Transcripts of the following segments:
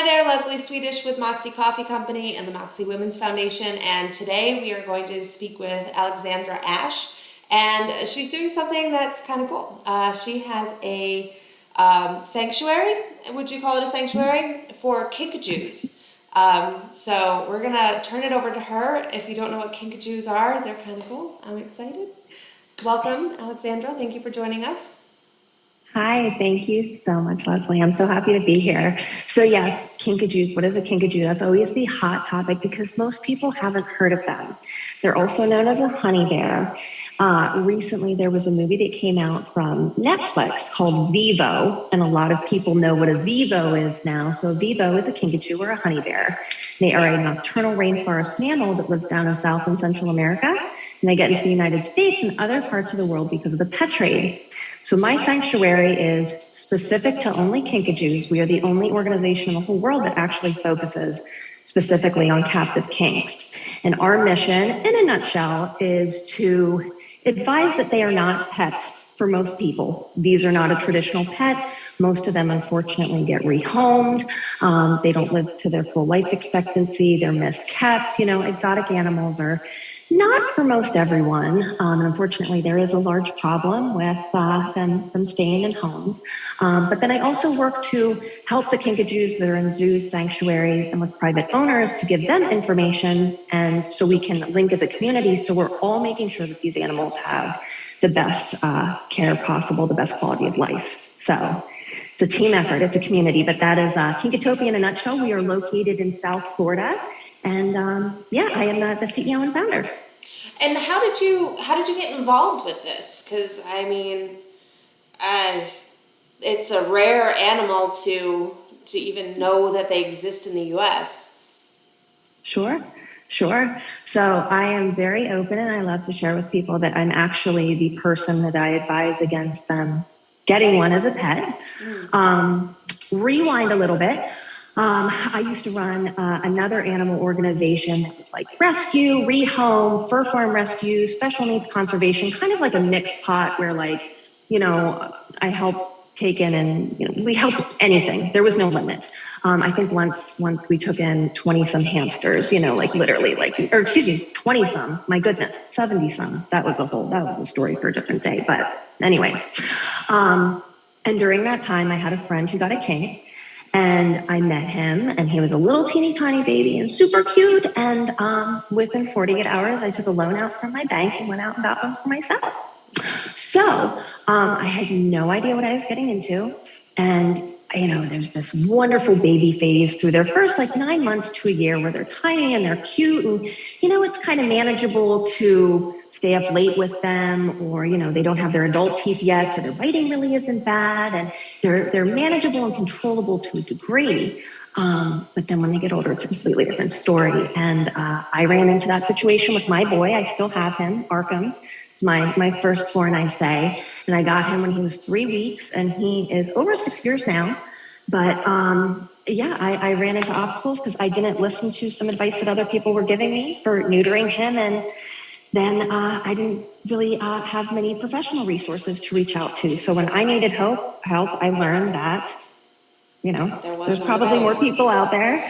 Hi there, Leslie Swedish with Moxxi Coffee Company and the Moxxi Women's Foundation, and today we are going to speak with Alexandra Ashe, and she's doing something that's kind of cool. She has a sanctuary, would you call it a sanctuary, for kinkajous. So we're gonna turn it over to her. If you don't know what kinkajous are, they're kind of cool. I'm excited. Welcome, Alexandra. Thank you for joining us. Hi, thank you so much, Leslie. I'm so happy to be here. So yes, kinkajous. What is a kinkajou? That's always the hot topic because most people haven't heard of them. They're also known as a honey bear. Recently, there was a movie that came out from Netflix called Vivo, and a lot of people know what a Vivo is now. So a Vivo is a kinkajou or a honey bear. They are a nocturnal rainforest mammal that lives down in South and Central America, and they get into the United States and other parts of the world because of the pet trade. So my sanctuary is specific to only kinkajous. We are the only organization in the whole world that actually focuses specifically on captive kinks. And our mission, in a nutshell, is to advise that they are not pets for most people. These are not a traditional pet. Most of them, unfortunately, get rehomed. They don't live to their full life expectancy. They're miskept. You know, exotic animals are not for most everyone. Unfortunately, there is a large problem with them staying in homes. But then I also work to help the kinkajous that are in zoos, sanctuaries, and with private owners to give them information, and so we can link as a community. So we're all making sure that these animals have the best care possible, the best quality of life. So it's a team effort, it's a community, but that is Kinkatopia in a nutshell. We are located in South Florida, and I am the CEO and founder. And how did you get involved with this? Because I mean, it's a rare animal to even know that they exist in the U.S. Sure. So I am very open, and I love to share with people that I'm actually the person that I advise against them getting one as a pet. Rewind a little bit. I used to run another animal organization that was like rescue, rehome, fur farm rescue, special needs conservation, kind of like a mixed pot where I helped take in and, we helped anything. There was no limit. I think once we took in 20 some hamsters, literally 20 some, my goodness, 70 some. That was a story for a different day. But anyway, and during that time I had a friend who got a kink. And I met him, and he was a little teeny tiny baby and super cute. And within 48 hours, I took a loan out from my bank and went out and got one for myself. So I had no idea what I was getting into. And, there's this wonderful baby phase through their first 9 months to a year where they're tiny and they're cute. And, it's kind of manageable to stay up late with them, or, they don't have their adult teeth yet, so their biting really isn't bad. And they're manageable and controllable to a degree. But then when they get older, it's a completely different story. And I ran into that situation with my boy. I still have him, Arkham. It's my firstborn, I say. And I got him when he was 3 weeks, and he is over 6 years now. But I ran into obstacles because I didn't listen to some advice that other people were giving me for neutering him. And then I didn't really have many professional resources to reach out to. So when I needed help, I learned that, there's probably more people out there.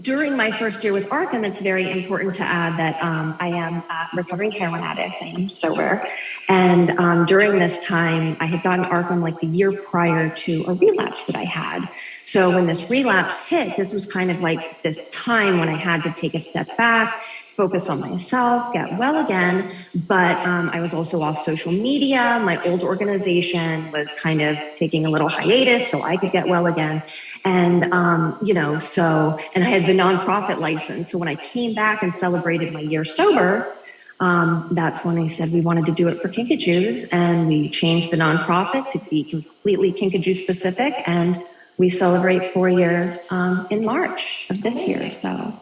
During my first year with Arkham, it's very important to add that I am a recovering heroin addict. I am sober. And during this time, I had gotten Arkham the year prior to a relapse that I had. So when this relapse hit, this was kind of this time when I had to take a step back, focus on myself, get well again. But I was also off social media. My old organization was kind of taking a little hiatus so I could get well again. And, and I had the nonprofit license. So when I came back and celebrated my year sober, that's when I said we wanted to do it for kinkajous. And we changed the nonprofit to be completely kinkajou specific. And we celebrate 4 years in March of this year. So,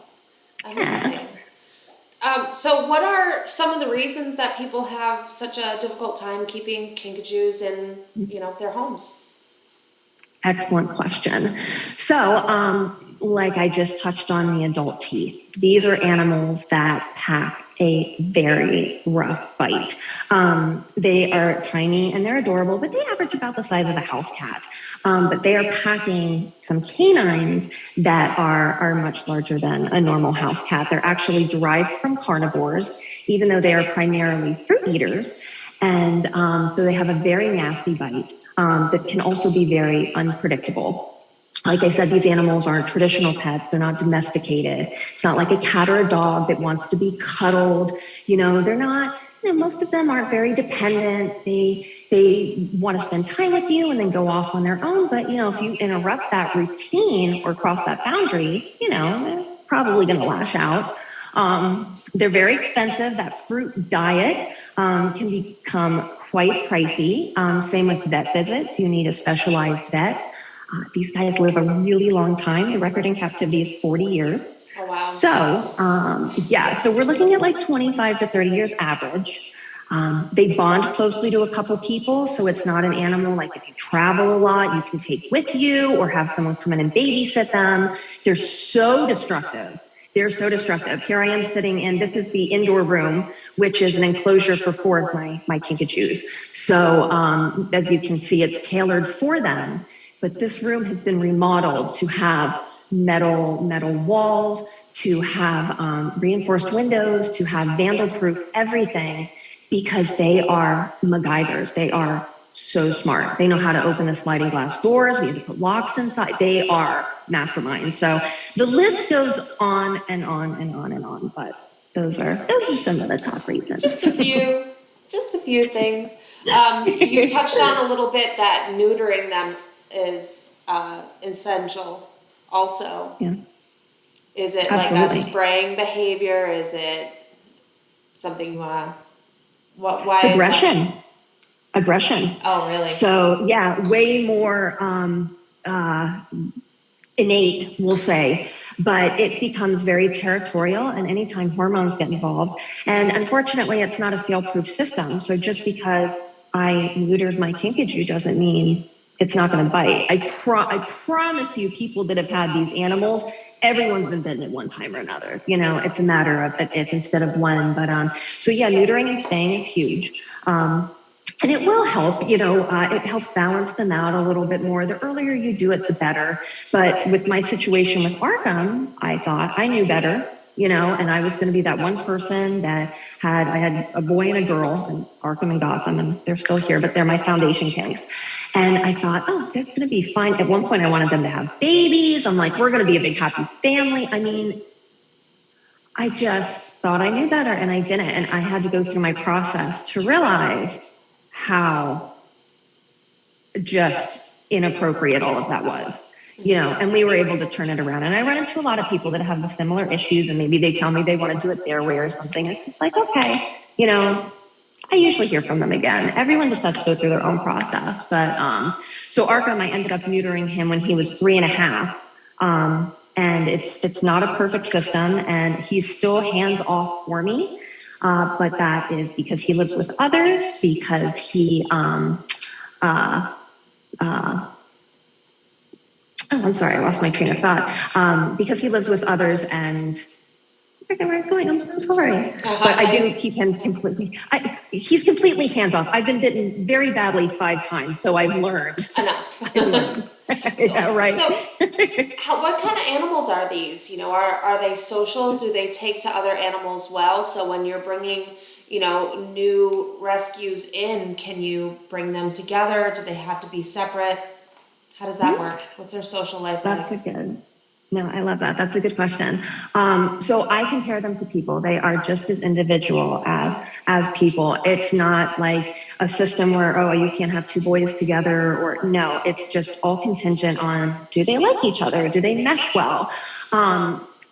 yeah. So what are some of the reasons that people have such a difficult time keeping kinkajous in, their homes? Excellent question. So, like I just touched on the adult teeth, these are animals that pack a very rough bite. They are tiny and they're adorable, but they average about the size of a house cat. But they are packing some canines that are much larger than a normal house cat. They're actually derived from carnivores, even though they are primarily fruit eaters. And so they have a very nasty bite that can also be very unpredictable. Like I said, these animals aren't traditional pets. They're not domesticated. It's not like a cat or a dog that wants to be cuddled. They're not, most of them aren't very dependent. They want to spend time with you and then go off on their own. But, if you interrupt that routine or cross that boundary, they're probably going to lash out. They're very expensive. That fruit diet can become quite pricey. Same with vet visits. You need a specialized vet. These guys live a really long time. The record in captivity is 40 years. Oh, wow. So we're looking at like 25 to 30 years average. They bond closely to a couple people, so it's not an animal like if you travel a lot, you can take with you or have someone come in and babysit them. They're so destructive. Here I am sitting in, this is the indoor room, which is an enclosure for 4 of my kinkajous. So as you can see, it's tailored for them. But this room has been remodeled to have metal walls, to have reinforced windows, to have vandal-proof everything, because they are MacGyvers. They are so smart. They know how to open the sliding glass doors. We have to put locks inside. They are masterminds. So the list goes on and on and on and on. But those are some of the top reasons. Just a few things. You touched on a little bit that neutering them is essential also. Yeah. Is it Absolutely. like a spraying behavior? Is it something you want to, why it's aggression. Is that? Aggression. Oh, really? So yeah, way more innate, we'll say, but it becomes very territorial and anytime hormones get involved. And unfortunately, it's not a fail-proof system. So just because I neutered my kinkajou doesn't mean it's not going to bite. I promise you, people that have had these animals, everyone's been bitten at one time or another. It's a matter of if instead of when. But so yeah, neutering and spaying is huge. And it will help, it helps balance them out a little bit more. The earlier you do it, the better. But with my situation with Arkham, I thought I knew better, and I was going to be that one person that I had a boy and a girl, and Arkham and Gotham, and they're still here, but they're my foundation kinks. And I thought, that's going to be fine. At one point, I wanted them to have babies. I'm like, we're going to be a big happy family. I mean, I just thought I knew better, and I didn't. And I had to go through my process to realize how just inappropriate all of that was, and we were able to turn it around. And I run into a lot of people that have the similar issues, and maybe they tell me they want to do it their way or something. It's just like, okay, I usually hear from them again. Everyone just has to go through their own process. But so Arkham, I ended up neutering him when he was 3.5. And it's not a perfect system, and he's still hands off for me. But that is because he lives with others, because he, I'm sorry, I lost my train of thought. Because he lives with others, and I forget where I'm going, I'm so sorry. But I do keep him completely, he's completely hands off. I've been bitten very badly 5 times, so I've learned. Enough. Yeah, right. So, what kind of animals are these? Are they social? Do they take to other animals well? So when you're bringing, new rescues in, can you bring them together? Do they have to be separate? How does that work? What's their social life like? No, I love that. That's a good question. So I compare them to people. They are just as individual as people. It's not like a system where, you can't have 2 boys together, or no, it's just all contingent on, do they like each other? Do they mesh well?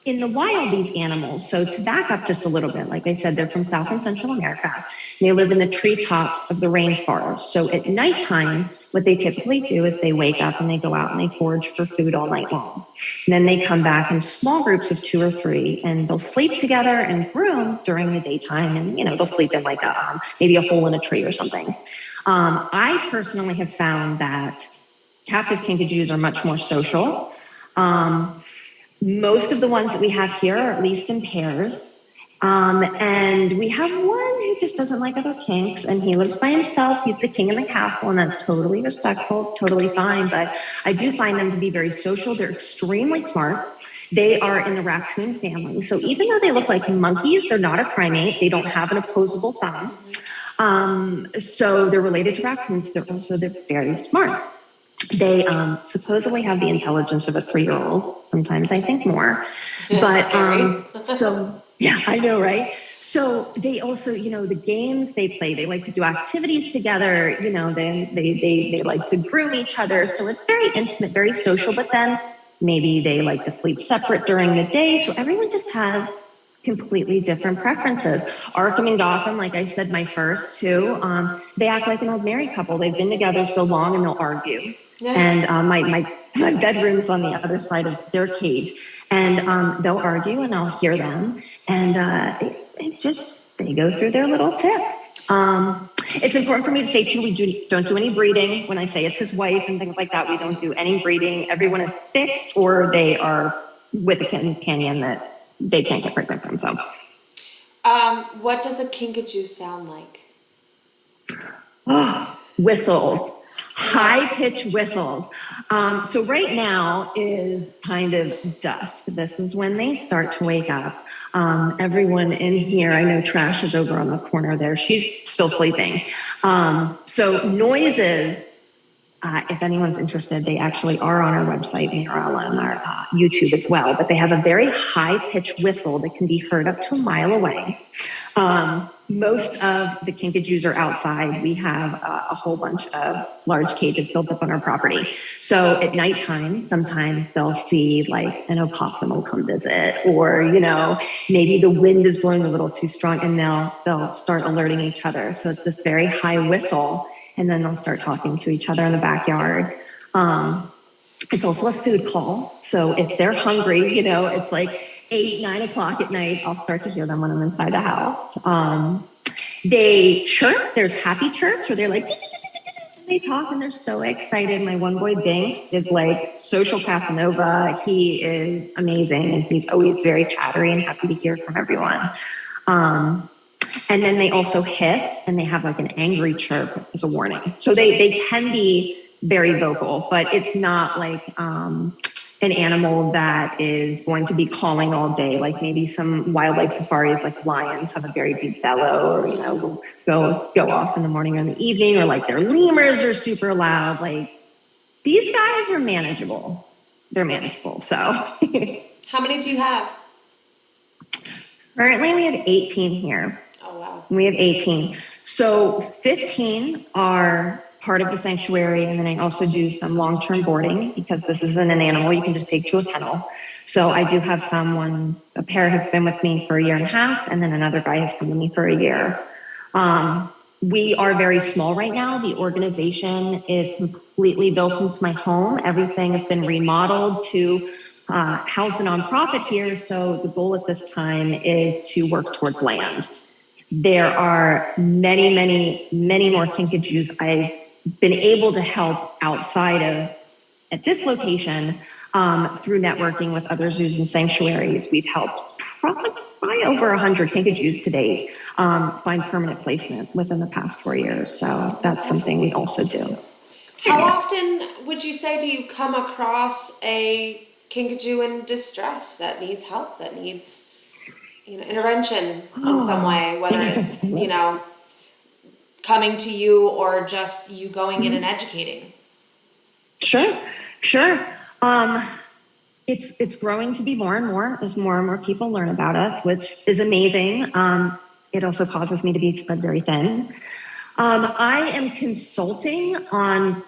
In the wild, these animals, so to back up just a little bit, like I said, they're from South and Central America. They live in the treetops of the rainforest. So at nighttime, what they typically do is they wake up and they go out and they forage for food all night long. And then they come back in small groups of 2 or 3, and they'll sleep together and groom during the daytime. And, they'll sleep in like maybe a hole in a tree or something. I personally have found that captive kinkajous are much more social. Most of the ones that we have here are at least in pairs. And we have one who just doesn't like other kinks, and he lives by himself. He's the king in the castle, and that's totally respectful. It's totally fine. But I do find them to be very social. They're extremely smart. They are in the raccoon family. So even though they look like monkeys, they're not a primate. They don't have an opposable thumb. So they're related to raccoons. They're very smart. They supposedly have the intelligence of a 3-year-old. Sometimes I think more. But so yeah, I know, right? So they also, the games they play, they like to do activities together. They like to groom each other. So it's very intimate, very social. But then maybe they like to sleep separate during the day. So everyone just has completely different preferences. Arkham and Gotham, like I said, my first two, they act like an old married couple. They've been together so long, and they'll argue. Yeah. And my bedroom's on the other side of their cage, and they'll argue, and I'll hear them, and they go through their little tips. It's important for me to say too, we don't do any breeding. When I say it's his wife and things like that, we don't do any breeding. Everyone is fixed, or they are with a companion that they can't get pregnant from. So, what does a kinkajou sound like? Whistles. High-pitched whistles. So right now is kind of dusk. This is when they start to wake up. Everyone in here, I know Trash is over on the corner there. She's still sleeping. So noises, if anyone's interested, they actually are on our website. They are on our YouTube as well. But they have a very high-pitched whistle that can be heard up to a mile away. Most of the kinkajous are outside. We have a whole bunch of large cages built up on our property. So at nighttime, sometimes they'll see like an opossum will come visit, or, maybe the wind is blowing a little too strong, and they'll start alerting each other. So it's this very high whistle, and then they'll start talking to each other in the backyard. It's also a food call. So if they're hungry, it's like 8, 9 o'clock at night, I'll start to hear them when I'm inside the house. They chirp. There's happy chirps where they're like, and they talk, and they're so excited. My one boy, Banks, is like social Casanova. He is amazing, and he's always very chattery and happy to hear from everyone. And then they also hiss, and they have like an angry chirp as a warning. So they can be very vocal, but it's not like an animal that is going to be calling all day, like maybe some wildlife safaris, like lions have a very deep bellow, or will go off in the morning or in the evening, or like their lemurs are super loud. Like these guys are manageable. They're manageable. So how many do you have? Currently we have 18 here. Oh wow. We have 18. So 15 are part of the sanctuary, and then I also do some long-term boarding, because this isn't an animal you can just take to a kennel. So I do have a pair have been with me for 1.5 years, and then another guy has come with me for 1 year. We are very small right now. The organization is completely built into my home. Everything has been remodeled to house the nonprofit here. So the goal at this time is to work towards land. There are many, many, many more kinkajous I've been able to help outside of at this location through networking with other zoos and sanctuaries. We've helped probably over 100 kinkajous to date find permanent placement within the past 4 years. So that's something we also do. How often would you say do you come across a kinkajou in distress that needs help, that needs intervention in some way, whether it's coming to you or just you going in and educating? Sure. It's growing to be more and more as more and more people learn about us, which is amazing. It also causes me to be spread very thin. I am consulting on,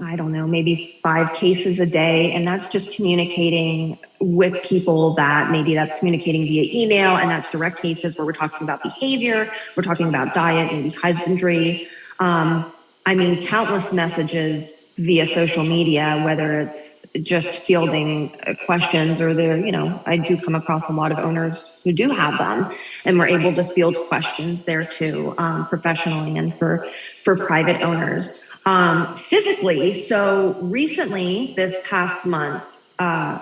I don't know, maybe 5 cases a day, and that's just communicating with people that maybe that's communicating via email, and that's direct cases where we're talking about behavior, we're talking about diet, maybe husbandry. Countless messages via social media, whether it's just fielding questions or I do come across a lot of owners who do have them, and we're able to field questions there too, professionally and for private owners. Physically, so recently, this past month,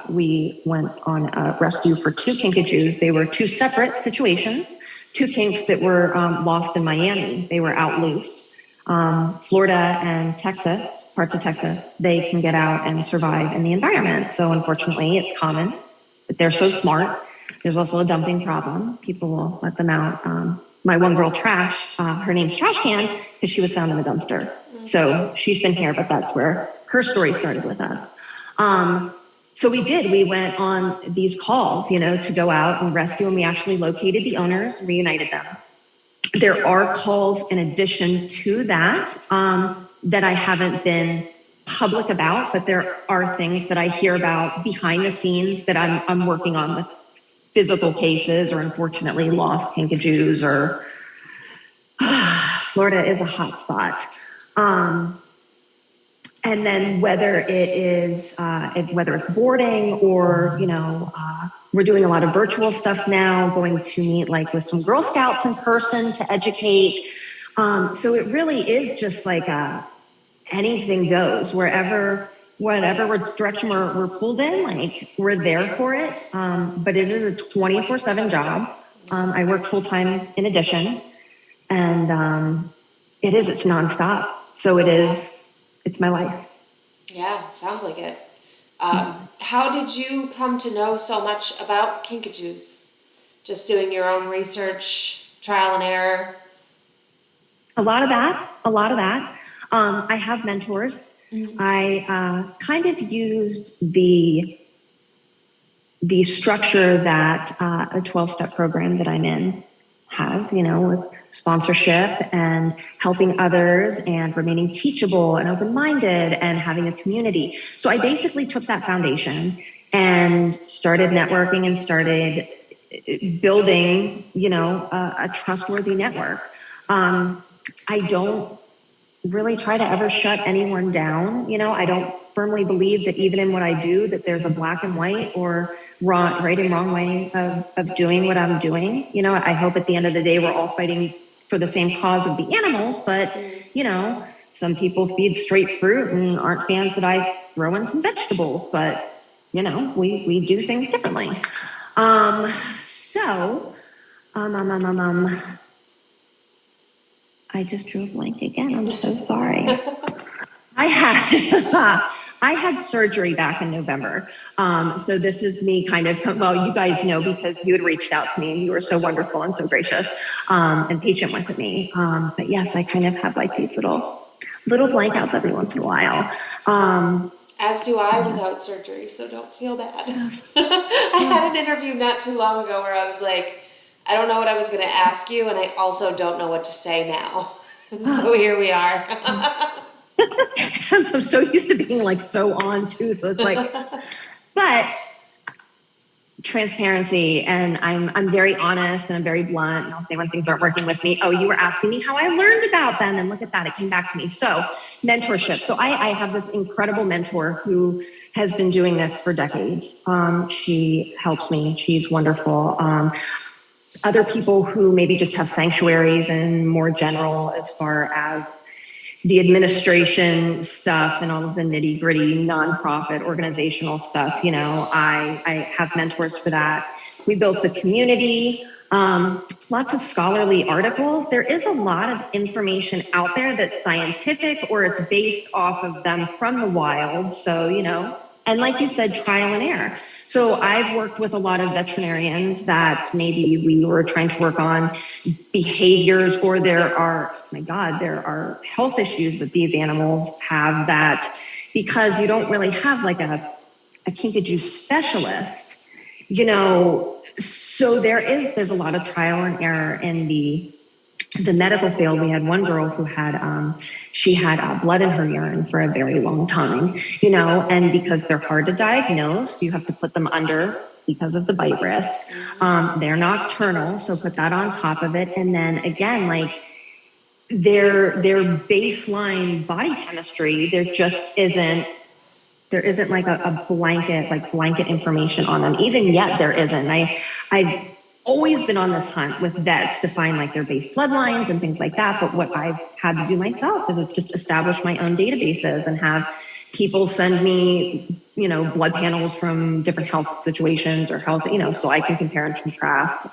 we went on a rescue for 2 kinkajous. They were 2 separate situations, 2 kinks that were lost in Miami. They were out loose. Florida and Texas, parts of Texas, they can get out and survive in the environment. So unfortunately, it's common, but they're so smart. There's also a dumping problem. People will let them out. My one girl, Trash, her name's Trash Can because she was found in the dumpster. So she's been here, but that's where her story started with us. So we went on these calls, to go out and rescue, and we actually located the owners, reunited them. There are calls in addition to that, that I haven't been public about, but there are things that I hear about behind the scenes that I'm working on with physical cases or unfortunately lost kinkajous or Florida is a hot spot. And then whether it's boarding or, we're doing a lot of virtual stuff now, going to meet with some Girl Scouts in person to educate. So it really is just anything goes whatever direction we're pulled in, we're there for it. But it is a 24/7 job. I work full-time in addition, and it's nonstop. So it's my life. Yeah, sounds like it. How did you come to know so much about kinkajous? Just doing your own research, trial and error? A lot of that. I have mentors. Mm-hmm. I kind of used the structure that a 12-step program that I'm in has, with sponsorship and helping others and remaining teachable and open-minded and having a community. So I basically took that foundation and started networking and started building, a trustworthy network. I don't really try to ever shut anyone down. I don't firmly believe that even in what I do, that there's a black and white or right and wrong way of doing what I'm doing. I hope at the end of the day, we're all fighting for the same cause of the animals, but, some people feed straight fruit and aren't fans that I throw in some vegetables, but, we do things differently. I just drew a blank again. I'm so sorry. I had surgery back in November. So this is me kind of, you guys know because you had reached out to me and you were so wonderful and so gracious and patient with me. But yes, I kind of have these little blankouts every once in a while. As do I without surgery, so don't feel bad. I had an interview not too long ago where I was like, I don't know what I was going to ask you, and I also don't know what to say now. So here we are. I'm so used to being so on too, so it's but transparency, and I'm very honest and I'm very blunt, and I'll say when things aren't working with me. Oh, you were asking me how I learned about them, and look at that, it came back to me. So mentorship. So I have this incredible mentor who has been doing this for decades. She helps me. She's wonderful. Other people who maybe just have sanctuaries and more general as far as the administration stuff and all of the nitty gritty nonprofit organizational stuff. I have mentors for that. We built the community, lots of scholarly articles. There is a lot of information out there that's scientific or it's based off of them from the wild. So, and like you said, trial and error. So I've worked with a lot of veterinarians that maybe we were trying to work on behaviors, or there are health issues that these animals have that because you don't really have a kinkajou specialist, so there's a lot of trial and error in the medical field. We had one girl who had she had blood in her urine for a very long time, and because they're hard to diagnose, you have to put them under because of the bite risk. They're nocturnal, so put that on top of it. And then again, their baseline body chemistry, there isn't a blanket information on them. Even yet there isn't. I've always been on this hunt with vets to find their base bloodlines and things like that. But what I've had to do myself is just establish my own databases and have, people send me, blood panels from different health situations or health, so I can compare and contrast.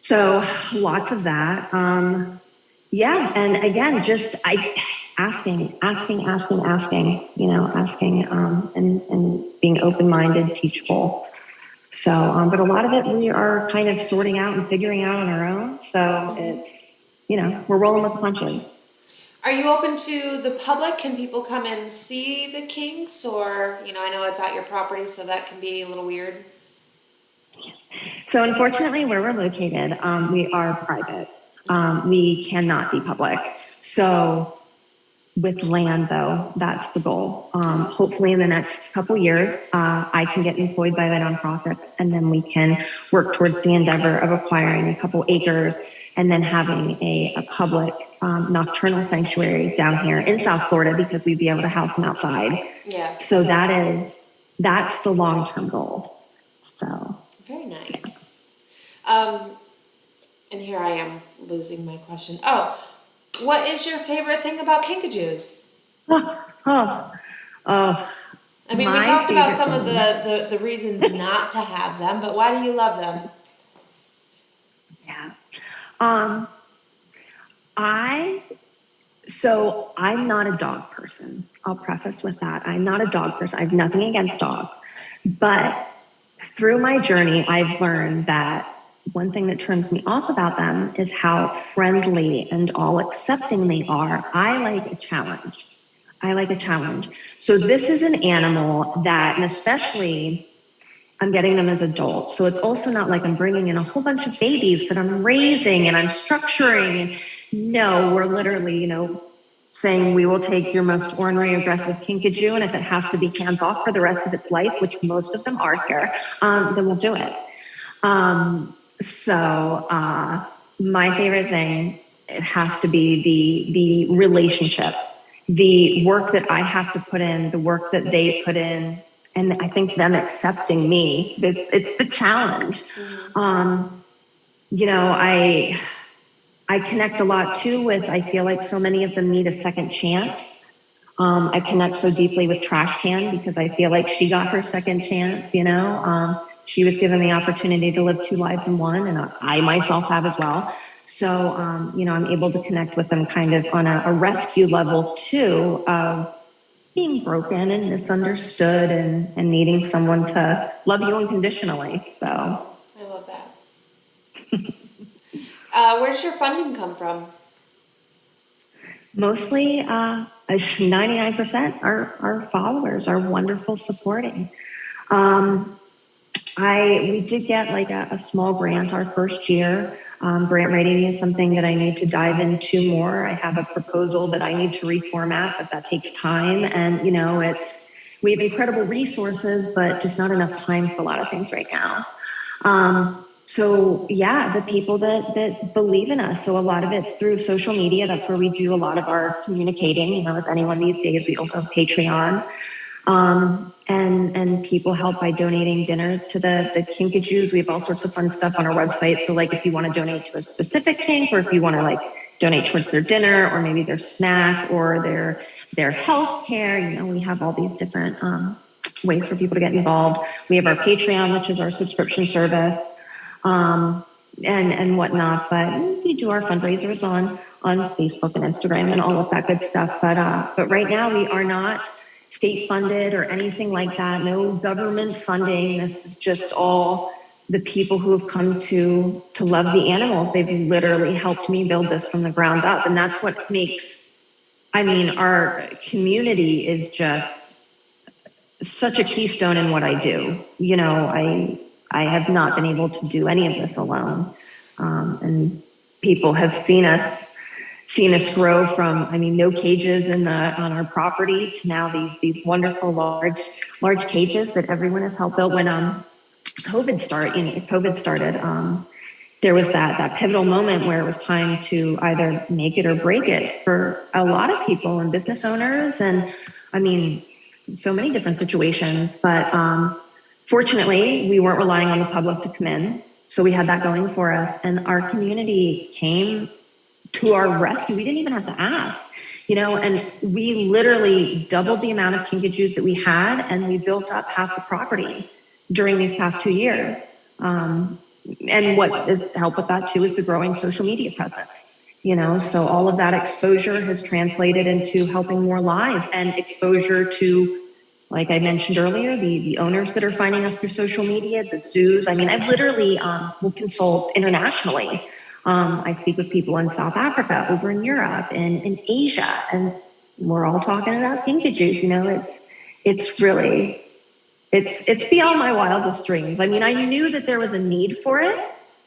So lots of that. Yeah. And again, just asking, and being open-minded, teachable. So, but a lot of it we are kind of sorting out and figuring out on our own. So it's, we're rolling with the punches. Are you open to the public? Can people come and see the kinks? Or, I know it's at your property, so that can be a little weird. So unfortunately, where we're located, we are private. We cannot be public. So with land, though, that's the goal. Hopefully in the next couple years, I can get employed by the nonprofit, and then we can work towards the endeavor of acquiring a couple acres and then having a public nocturnal sanctuary down here in South Florida, because we'd be able to house them outside. Yeah. So that's the long-term goal. So. Very nice. And here I am losing my question. Oh, what is your favorite thing about kinkajous? I mean, we talked about some of the reasons not to have them, but why do you love them? Yeah. I'm not a dog person. I'll preface with that. I'm not a dog person. I have nothing against dogs. But through my journey, I've learned that one thing that turns me off about them is how friendly and all accepting they are. I like a challenge. So this is an animal that, and especially I'm getting them as adults. So it's also not like I'm bringing in a whole bunch of babies that I'm raising and I'm structuring. No, we're literally, saying we will take your most ornery, aggressive kinkajou, and if it has to be hands off for the rest of its life, which most of them are here, then we'll do it. My favorite thing, it has to be the relationship, the work that I have to put in, the work that they put in, and I think them accepting me. It's the challenge. I connect a lot too with, I feel like so many of them need a second chance. I connect so deeply with Trash Can because I feel like she got her second chance, she was given the opportunity to live two lives in one, and I myself have as well. So, I'm able to connect with them kind of on a rescue level too, of being broken and misunderstood and needing someone to love you unconditionally. So I love that. Where does your funding come from? Mostly, 99% are followers, are wonderful supporting. We did get like a small grant our first year. Grant writing is something that I need to dive into more. I have a proposal that I need to reformat, but that takes time. And, we have incredible resources, but just not enough time for a lot of things right now. So yeah, the people that believe in us. So a lot of it's through social media. That's where we do a lot of our communicating, as anyone these days. We also have Patreon. And people help by donating dinner to the kinkajous. We have all sorts of fun stuff on our website. So like if you want to donate to a specific kink, or if you want to donate towards their dinner, or maybe their snack, or their health care, we have all these different ways for people to get involved. We have our Patreon, which is our subscription service, and whatnot. But we do our fundraisers on Facebook and Instagram and all of that good stuff. But right now we are not state funded or anything like that. No government funding. This is just all the people who have come to love the animals. They've literally helped me build this from the ground up. And that's what makes, our community is just such a keystone in what I do. I have not been able to do any of this alone. And people have seen us grow from, no cages on our property to now these wonderful large cages that everyone has helped build. When COVID started, there was that pivotal moment where it was time to either make it or break it for a lot of people and business owners, and so many different situations. But fortunately, we weren't relying on the public to come in, so we had that going for us, and our community came to our rescue. We didn't even have to ask. and we literally doubled the amount of kinkajous that we had, and we built up half the property during these past 2 years. And what has helped with that too is the growing social media presence. So all of that exposure has translated into helping more lives, and exposure to, like I mentioned earlier, the owners that are finding us through social media, the zoos. I mean, I literally will consult internationally. I speak with people in South Africa, over in Europe, and in Asia, and we're all talking about kinkajous. It's really, it's beyond my wildest dreams. I mean, I knew that there was a need for it,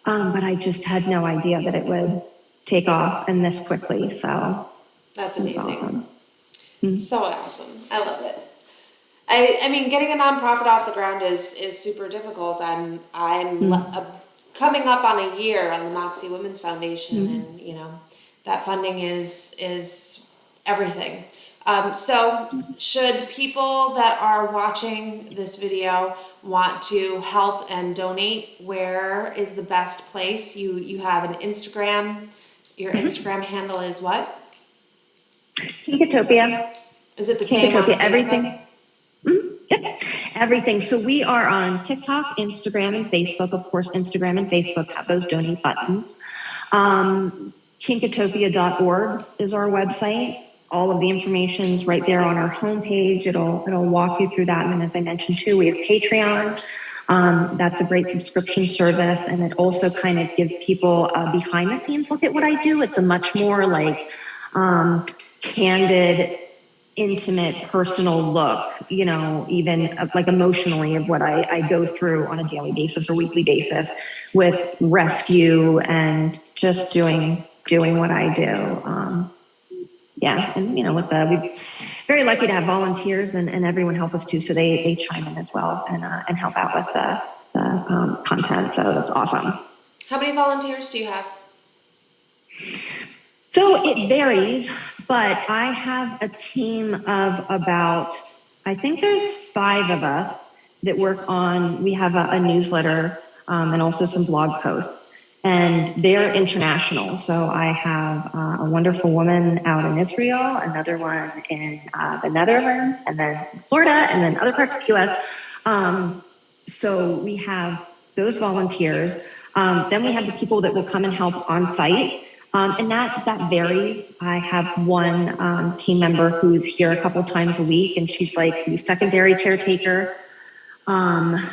but I just had no idea that it would take off and this quickly. So that's amazing. Awesome. So awesome. I love it. I mean, getting a nonprofit off the ground is super difficult. I'm coming up on a year on the Moxxi Women's Foundation, and that funding is everything. So should people that are watching this video want to help and donate, where is the best place? You have an Instagram. Your Instagram handle is what? Kinkatopia. Is it the same on Facebook? Everything. Yep, everything. So we are on TikTok, Instagram, and Facebook. Of course, Instagram and Facebook have those donate buttons. Kinkatopia.org is our website. All of the information is right there on our homepage. It'll walk you through that. And then, as I mentioned too, we have Patreon. That's a great subscription service, and it also kind of gives people a behind the scenes look at what I do. It's a much more like candid, intimate, personal look, even like emotionally, of what I go through on a daily basis or weekly basis with rescue and just doing what I do. And we're very lucky to have volunteers and everyone help us too, so they chime in as well and help out with the content. So that's awesome. How many volunteers do you have? So it varies, but I have a team of about, I think there's 5 of us that work on, we have a newsletter and also some blog posts, and they're international. So I have a wonderful woman out in Israel, another one in the Netherlands, and then Florida, and then other parts of the US. So we have those volunteers. Then we have the people that will come and help on site. And that varies. I have one team member who's here a couple times a week, and she's like the secondary caretaker. And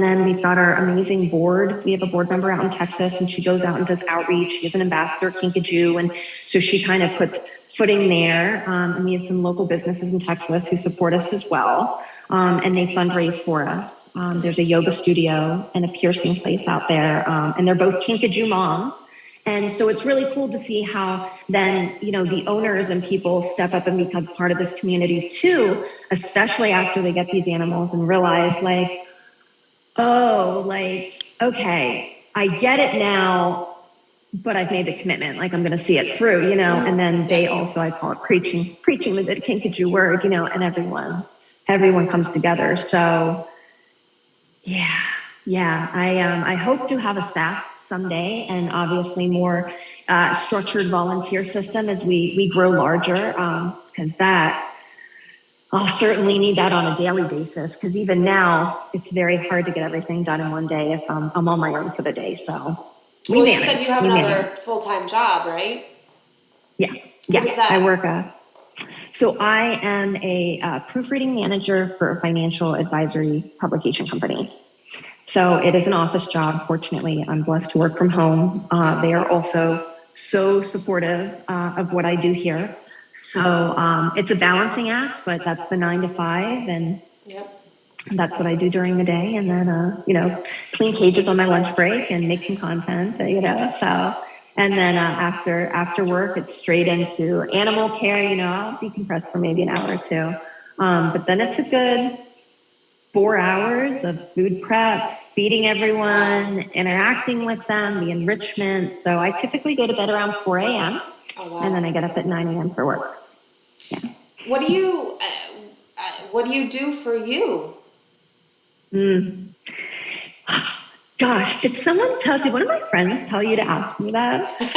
then we've got our amazing board. We have a board member out in Texas, and she goes out and does outreach. She is an ambassador kinkajou, and so she kind of puts footing there. And we have some local businesses in Texas who support us as well, and they fundraise for us. There's a yoga studio and a piercing place out there, and they're both kinkajou moms. And so it's really cool to see how then, the owners and people step up and become part of this community too, especially after they get these animals and realize okay, I get it now, but I've made the commitment, I'm going to see it through, and then they also, I call it preaching the good kinkajou word, and everyone comes together. So I hope to have a staff someday, and obviously more structured volunteer system as we grow larger, because that I'll certainly need that on a daily basis, because even now it's very hard to get everything done in one day if I'm on my own for the day. So you said you have another full-time job, right? Yeah. What is that? I work so I am a proofreading manager for a financial advisory publication company. So it is an office job. Fortunately, I'm blessed to work from home. They are also so supportive of what I do here. So it's a balancing act, but that's the 9 to 5, and that's what I do during the day. And then, clean cages on my lunch break and make some content, so. And then after work, it's straight into animal care. I'll decompress for maybe an hour or two. But then it's a good 4 hours of food prep, feeding everyone, interacting with them, the enrichment. So I typically go to bed around 4 a.m. Oh, wow. And then I get up at 9 a.m. for work. Yeah. What do you do for you? Gosh, did someone did one of my friends tell you to ask me that? No,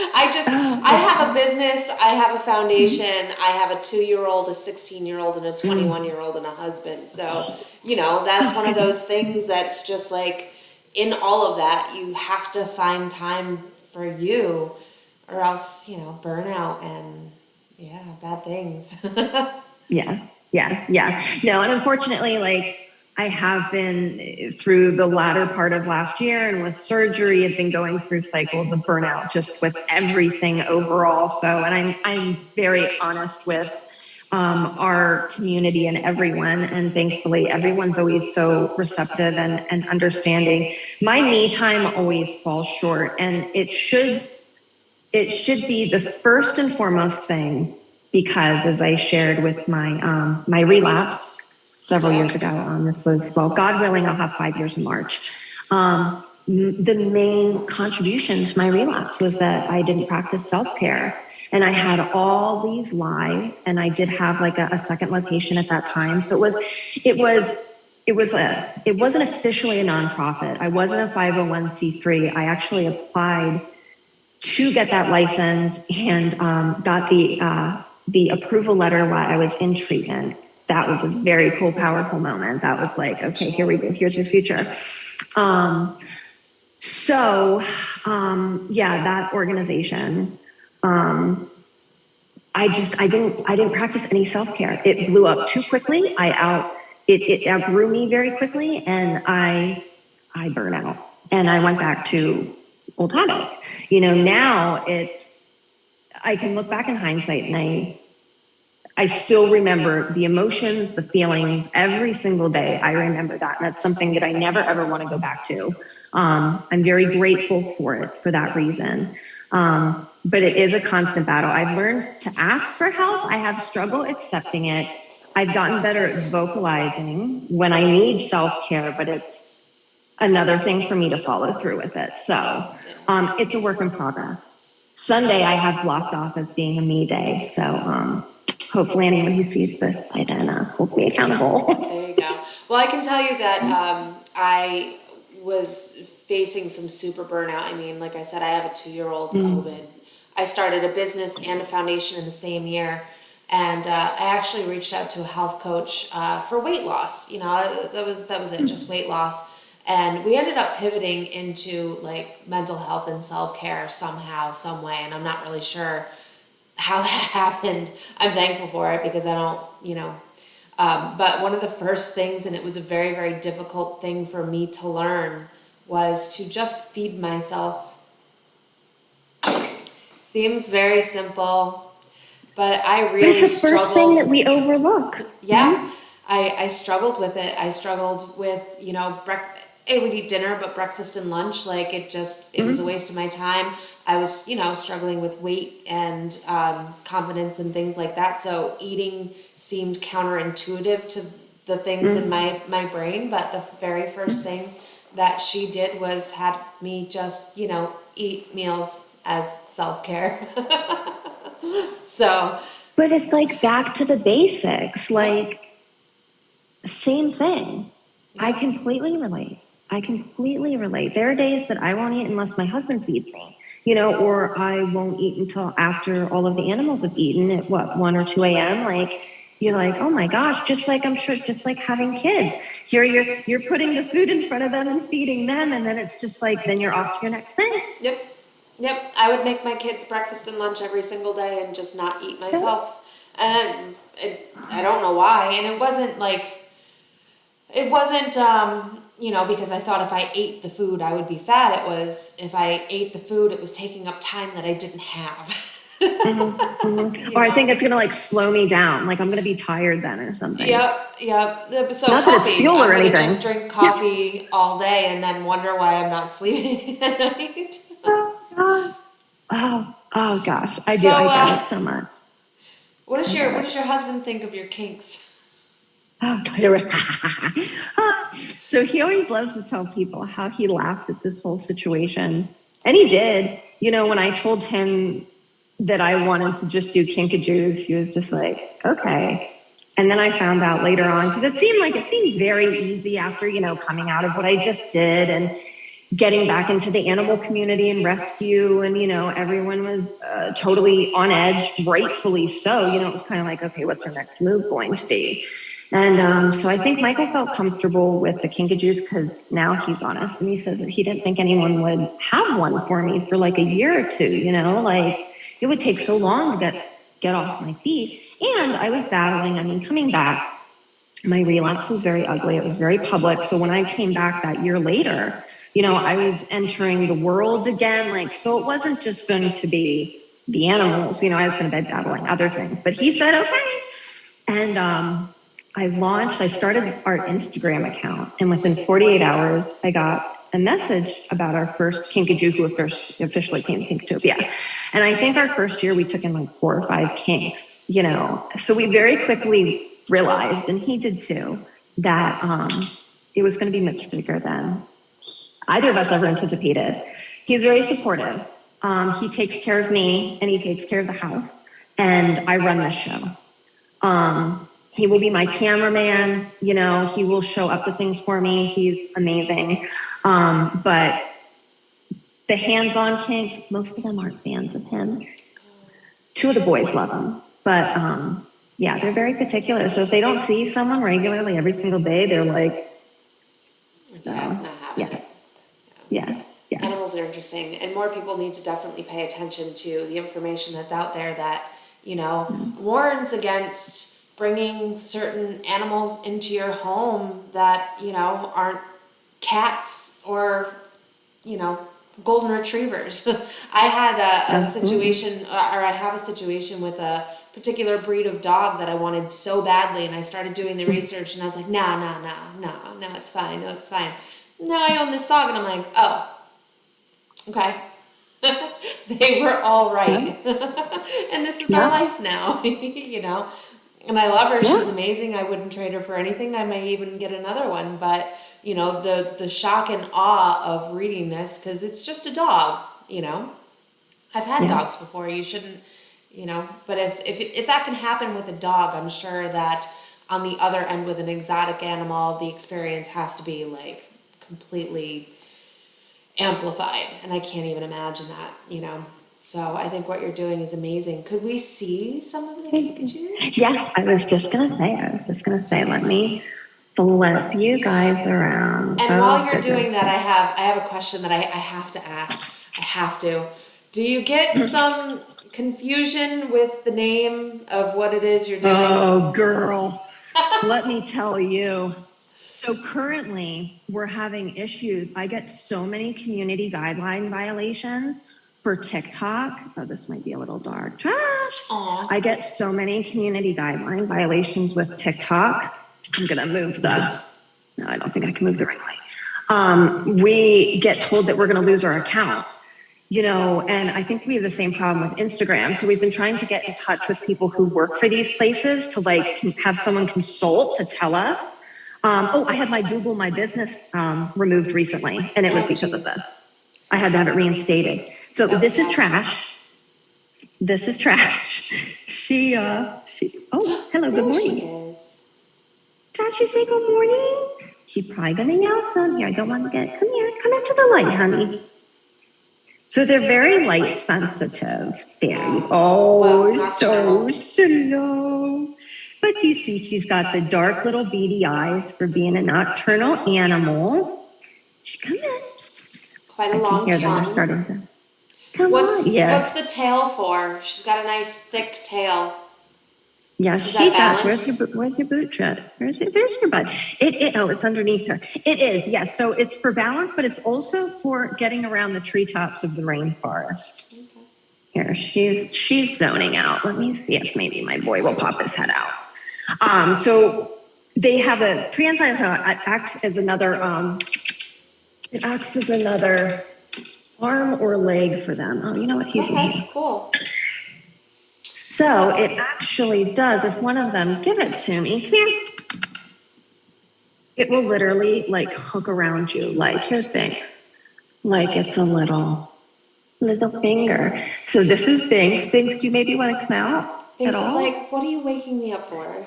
I have a business, I have a foundation, I have a 2-year-old, a 16-year-old, and a 21-year-old, and a husband. So, that's one of those things that's just like, in all of that, you have to find time for you, or else, burnout and, bad things. Yeah. No, and unfortunately, I have been through the latter part of last year, and with surgery, I've been going through cycles of burnout just with everything overall. So, and I'm very honest with our community and everyone, and thankfully everyone's always so receptive and understanding. My me time always falls short, and it should be the first and foremost thing, because as I shared with my relapse several years ago, this was, well, God willing, I'll have 5 years in March. The main contribution to my relapse was that I didn't practice self-care. And I had all these lies, and I did have like a second location at that time. So it wasn't officially a nonprofit. I wasn't a 501c3. I actually applied to get that license and got the approval letter while I was in treatment. That was a very cool, powerful moment. That was like, okay, here we go. Here's your future. That organization. I didn't practice any self-care. It blew up too quickly. It outgrew me very quickly, and I burn out, and I went back to old habits. Now I can look back in hindsight, and I still remember the emotions, the feelings every single day. I remember that. And that's something that I never, ever want to go back to. I'm very grateful for it for that reason. But it is a constant battle. I've learned to ask for help. I have struggled accepting it. I've gotten better at vocalizing when I need self-care, but it's another thing for me to follow through with it. So it's a work in progress. Sunday I have blocked off as being a me day. So hopefully anyone who sees this by then holds me accountable. There you go. Well, I can tell you that I was facing some super burnout. I mean, like I said, I have a 2-year-old COVID. I started a business and a foundation in the same year. And I actually reached out to a health coach for weight loss. That was it, just weight loss. And we ended up pivoting into like mental health and self-care somehow, some way. And I'm not really sure how that happened. I'm thankful for it because I don't, but one of the first things, and it was a very, very difficult thing for me to learn, was to just feed myself. Seems very simple, but I really struggled. It's the first thing that we overlook. Yeah, I struggled with it. I struggled with, I would eat dinner, but breakfast and lunch, like it was a waste of my time. I was, struggling with weight and confidence and things like that. So eating seemed counterintuitive to the things in my brain. But the very first thing that she did was had me just, eat meals as self-care. So. But it's like back to the basics, like same thing. I completely relate. There are days that I won't eat unless my husband feeds me, or I won't eat until after all of the animals have eaten at 1 or 2 a.m. Like, you're like, oh my gosh, just like having kids. You're putting the food in front of them and feeding them, and then it's just like, then you're off to your next thing. Yep. I would make my kids breakfast and lunch every single day and just not eat myself. And I don't know why. And it wasn't because I thought if I ate the food, I would be fat. It was, if I ate the food, it was taking up time that I didn't have. Or I think it's going to slow me down. Like I'm going to be tired then or something. Yep. So not coffee, that it's fuel or anything. Just drink coffee all day and then wonder why I'm not sleeping at night. Oh gosh. I do. I get it so much. What does your husband think of your kinks? Oh, so he always loves to tell people how he laughed at this whole situation. And he did. When I told him that I wanted to just do kinkajous, he was just like, okay. And then I found out later on, because it seemed very easy after, coming out of what I just did and getting back into the animal community and rescue. And, everyone was totally on edge, rightfully so. It was kind of like, okay, what's our next move going to be? And so I think Michael felt comfortable with the kinkajous because now he's honest and he says that he didn't think anyone would have one for me for like a year or two, it would take so long to get off my feet. And I was battling, coming back, my relapse was very ugly. It was very public. So when I came back that year later, I was entering the world again. So it wasn't just going to be the animals, I was going to be battling other things. But he said, okay. And I started our Instagram account. And within 48 hours, I got a message about our first kinkajou who first officially came kinkatopia. And I think our first year we took in 4 or 5 kinks, So we very quickly realized, and he did too, that it was going to be much bigger than either of us ever anticipated. He's very supportive. He takes care of me and he takes care of the house. And I run the show. He will be my cameraman. He will show up to things for me. He's amazing. But the hands-on kinks, most of them aren't fans of him. 2 of the boys love him. But yeah, they're very particular. So if they don't see someone regularly every single day, they're like, so, yeah. Animals are interesting, and more people need to definitely pay attention to the information that's out there that, warns against bringing certain animals into your home that, aren't cats or, golden retrievers. I had a situation, or I have a situation with a particular breed of dog that I wanted so badly, and I started doing the research, and I was like, no, it's fine, Now I own this dog, and I'm like, oh, okay. They were all right. And this is our life now, And I love her. She's amazing. I wouldn't trade her for anything. I may even get another one, but the shock and awe of reading this, because it's just a dog, I've had dogs before. You shouldn't, but if that can happen with a dog, I'm sure that on the other end with an exotic animal, the experience has to be completely amplified. And I can't even imagine that, So I think what you're doing is amazing. Could we see some of the kinkajous? Yes, I was just going to say, let me flip you guys around. And while you're doing that, I have a question that I have to ask. I have to. Do you get some confusion with the name of what it is you're doing? Oh, girl. Let me tell you. So currently, we're having issues. I get so many community guideline violations for TikTok. Oh, this might be a little dark. Aww. I get so many community guideline violations with TikTok. I'm going to move no, I don't think I can move the ring light. We get told that we're going to lose our account, and I think we have the same problem with Instagram. So we've been trying to get in touch with people who work for these places to have someone consult to tell us. I had my Google My Business removed recently, and it was because of this. I had to have it reinstated. So this is trash. This is trash. She oh, hello, good morning. She is. Trash, you say good morning? She's probably gonna yell some here. I don't want to come into the light, honey. So they're very light sensitive. So slow. But you see, she's got the dark little beady eyes for being a nocturnal animal. Come in. Quite a long tongue. Starting to What's the tail for? She's got a nice thick tail. Yeah, Is that balance? Where's your boot tread? There's your butt. It's underneath her. It is, yes. So it's for balance, but it's also for getting around the treetops of the rainforest. Okay. Here, she's zoning out. Let me see if maybe my boy will pop his head out. So they have a pre-enzyme acts as another. It acts as another arm or leg for them. Oh, you know what? He's okay, cool. So it actually does, if one of them, give it to me, come here. It will literally hook around you, here's Binks. It's a little finger. So this is Binks. Binks, do you maybe want to come out Binks at all? is what are you waking me up for?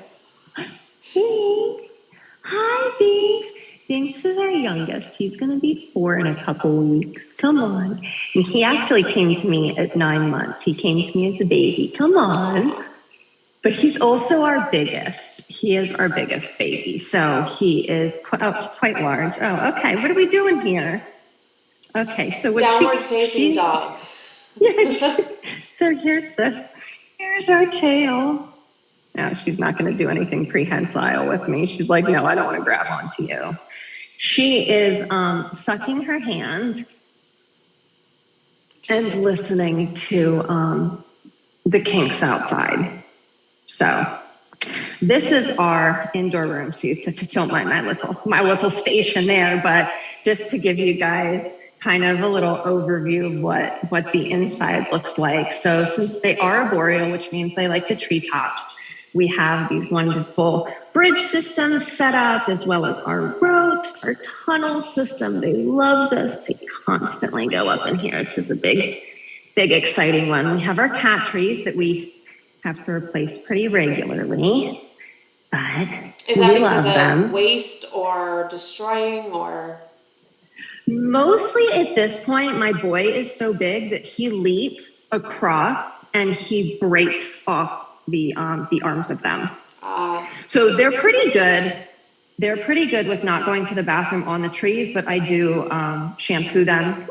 Binks. Hi, Binks. Binks is our youngest. He's going to be 4 in a couple weeks. Come on. And he actually came to me at 9 months. He came to me as a baby. Come on. But he's also our biggest. He is our biggest baby. So he is quite large. Oh, okay. What are we doing here? Okay, so what downward facing dog. Yeah, so here's this. Here's our tail. No, she's not going to do anything prehensile with me. She's like, no, I don't want to grab onto you. She is sucking her hand and listening to the kinks outside. So this is our indoor room. So you don't mind my little station there, but just to give you guys kind of a little overview of what the inside looks like. So since they are arboreal, which means they like the treetops, we have these wonderful bridge systems set up, as well as our ropes, our tunnel system. They love this. They constantly go up in here. This is a big, exciting one. We have our cat trees that we have to replace pretty regularly, but is that we love because them. of waste or destroying or? Mostly at this point, my boy is so big that he leaps across and he breaks off the arms of them. So they're pretty good. They're pretty good with not going to the bathroom on the trees, but I do shampoo them.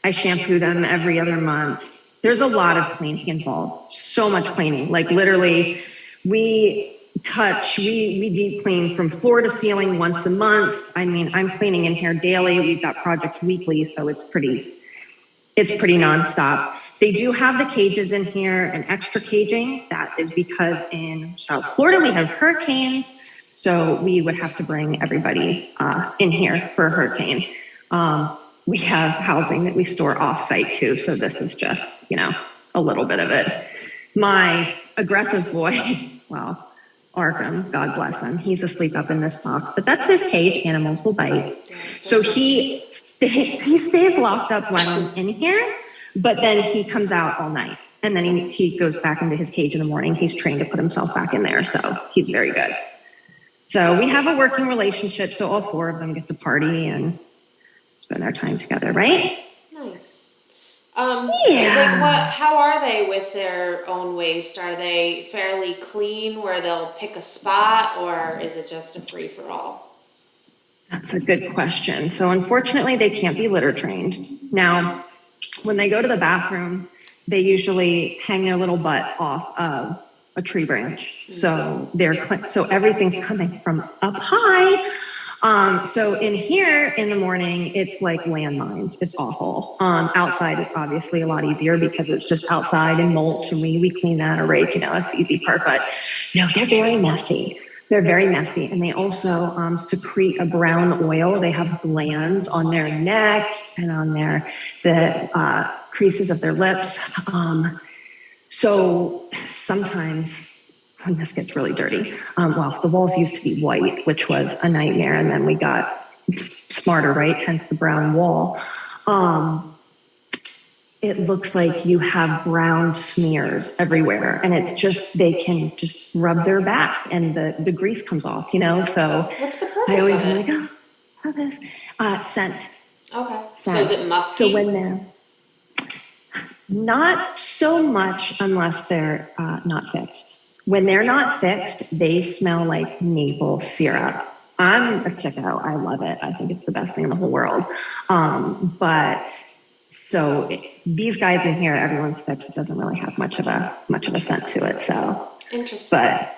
I shampoo them every other month. There's a lot of cleaning involved. So much cleaning. Like literally, we deep clean from floor to ceiling once a month. I mean, I'm cleaning in here daily. We've got projects weekly, so it's pretty nonstop. They do have the cages in here and extra caging. That is because in South Florida, we have hurricanes. So we would have to bring everybody in here for a hurricane. We have housing that we store offsite too. So this is just, a little bit of it. My aggressive boy, well, Arkham, God bless him. He's asleep up in this box, but that's his cage. Animals will bite. So he stays locked up while I'm in here, but then he comes out all night. And then he goes back into his cage in the morning. He's trained to put himself back in there. So he's very good. So we have a working relationship. So all 4 of them get to party and spend our time together, right? Nice. Yeah. How are they with their own waste? Are they fairly clean where they'll pick a spot, or is it just a free for all? That's a good question. So unfortunately, they can't be litter trained. Now, when they go to the bathroom, they usually hang their little butt off of a tree branch. So so everything's coming from up high. So in here in the morning, it's like landmines. It's awful. Outside is obviously a lot easier because it's just outside and mulch, and we clean that or rake, it's the easy part. But they're very messy. They're very messy, and they also secrete a brown oil. They have glands on their neck and on the creases of their lips. So sometimes when this gets really dirty, the walls used to be white, which was a nightmare, and then we got smarter, right? Hence the brown wall. It looks like you have brown smears everywhere, and it's just, they can just rub their back and the grease comes off, so what's the purpose I always of it? am like, oh, this scent. Okay. Scent. So is it musky? So when they're not so much unless they're not fixed. When they're not fixed, they smell like maple syrup. I'm a sicko. I love it. I think it's the best thing in the whole world. These guys in here, everyone's fixed. It doesn't really have much of a scent to it. So interesting. But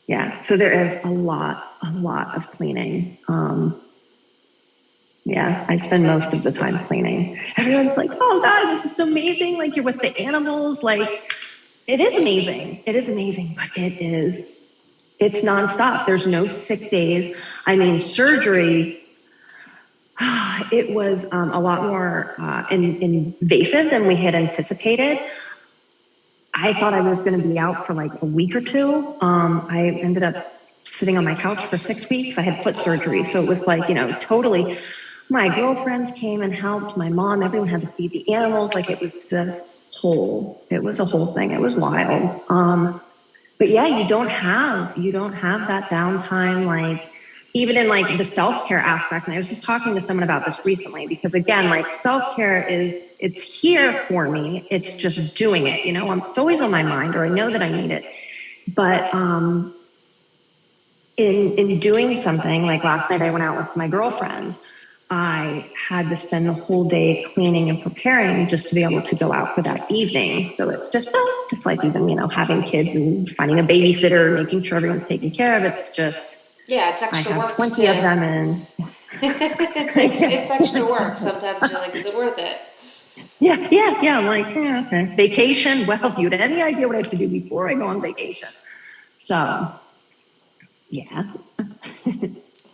yeah, so there is a lot of cleaning. Yeah, I spend most of the time cleaning. Everyone's like, oh God, this is so amazing. Like, you're with the animals. Like, it is amazing. It is amazing, but it's nonstop. There's no sick days. I mean, surgery, it was a lot more invasive than we had anticipated. I thought I was going to be out for like a week or 2. I ended up sitting on my couch for 6 weeks. I had foot surgery. So it was like, totally, my girlfriends came and helped, my mom, everyone had to feed the animals. Like, it was a whole thing. It was wild. but yeah, you don't have that downtime, like even in like the self-care aspect. And I was just talking to someone about this recently, because again, like self-care it's here for me. It's just doing it, it's always on my mind, or I know that I need it. But in doing something, like last night I went out with my girlfriend, I had to spend the whole day cleaning and preparing just to be able to go out for that evening. So it's just like even, having kids and finding a babysitter, making sure everyone's taken care of. It's just, yeah, it's extra I have work 20 of them, and it's extra work. Sometimes you're like, is it worth it? yeah. I'm like, yeah, okay. Vacation. Well, if you had any idea what I have to do before I go on vacation. So, yeah.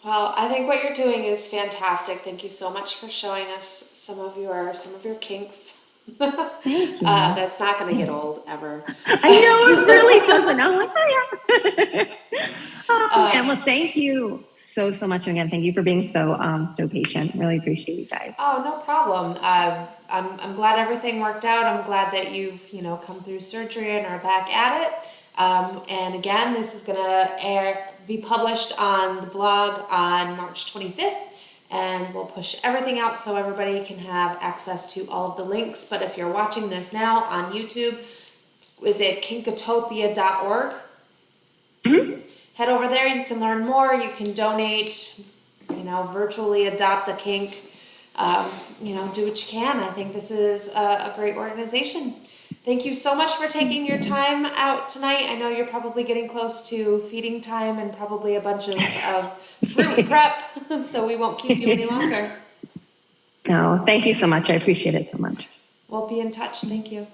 Well, I think what you're doing is fantastic. Thank you so much for showing us some of your kinks. Thank you. That's not going to get old ever. I know it really doesn't. I'm like, and well, thank you so much again. Thank you for being so patient. Really appreciate you guys. Oh, no problem. I'm glad everything worked out. I'm glad that you've come through surgery and are back at it. And again, this is gonna be published on the blog on March 25th, and we'll push everything out so everybody can have access to all of the links. But if you're watching this now on YouTube, is it kinkatopia.org? Mm-hmm. Head over there. You can learn more. You can donate. Virtually adopt a kink. Do what you can. I think this is a great organization. Thank you so much for taking your time out tonight. I know you're probably getting close to feeding time and probably a bunch of fruit prep, so we won't keep you any longer. No, thank you so much. I appreciate it so much. We'll be in touch. Thank you.